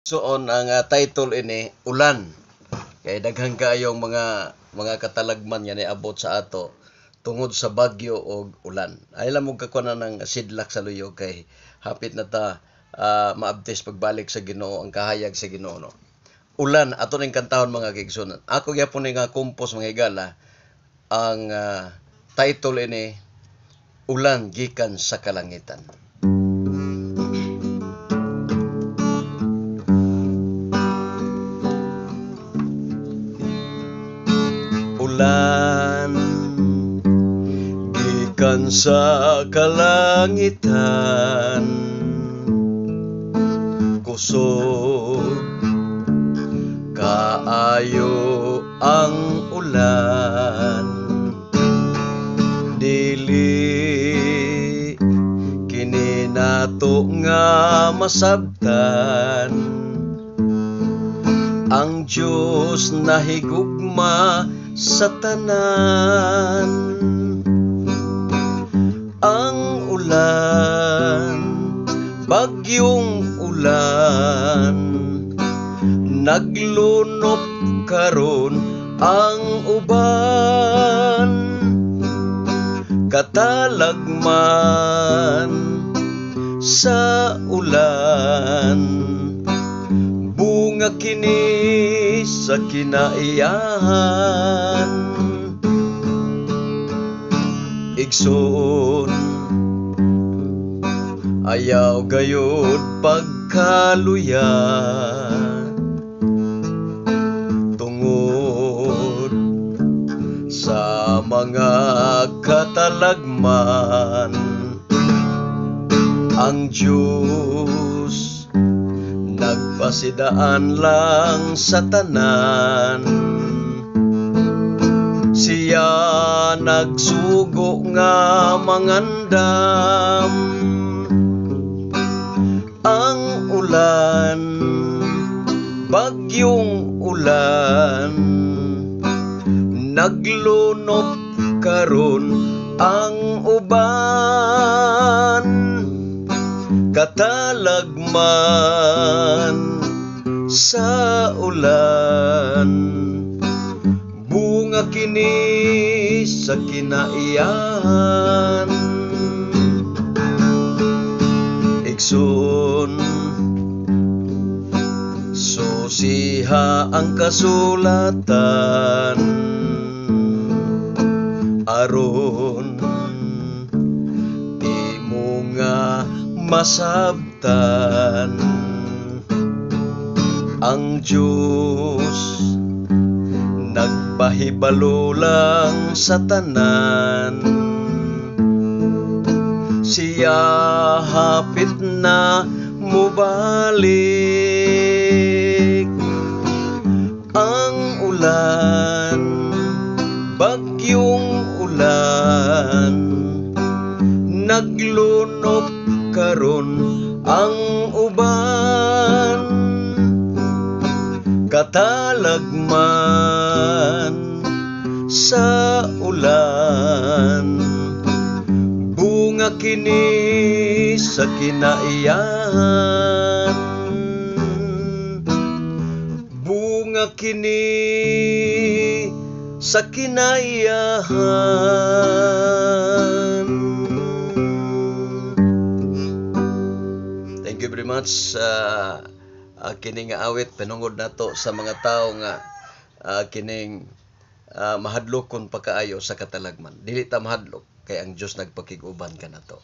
Suon ang title ini Ulan. Kay daghan kaayong mga katalagman nga niabot sa ato tungod sa bagyo o ulan. Ay lang mo kakuna ng sidlak sa luyo kay hapit na ta maabtis pagbalik sa Ginoo ang kahayag sa Ginoo. No? Ulan ato ning kantahon mga kigsunan. Ako gyapon ni nga kompos mga higala ang title ini Ulan gikan sa kalangitan. Ulan gikan sa kalangitan, kusog kaayo ang ulan, dili kini nato nga masabtan, ang Diyos nahigugma sa tanan. Ang ulan, bagyong ulan, naglunop karon ang uban, katalagman sa ulan, bunga kini sa kinaiyahan. Igsoon ayaw gayud pagkaluya, tungod sa mga katalagman. Ang Diyos nagpasidaan lang sa tanan, siya nagsugo nga mangandam. Ang ulan, bagyong ulan, naglunop karon ang uban, katalagman sa ulan, bunga kini sa kinaiyahan. Igsoon susiha ang kasulatan, aron imo nga masabtan. Ang Diyos nagpahibalo lang sa tanan, siya hapit na mubalik. Ang ulan, bagyong ulan, naglunop karon ang uban, katalagman sa ulan, bunga kini sa kinaiyahan. Bunga kini sa kinaiyahan. Thank you very much. Kining awit pinungod nato sa mga tao nga kining mahadlokon pa kaayo sa katalagman. Dili ta mahadlok kay ang Dios nagpakig-uban kanato.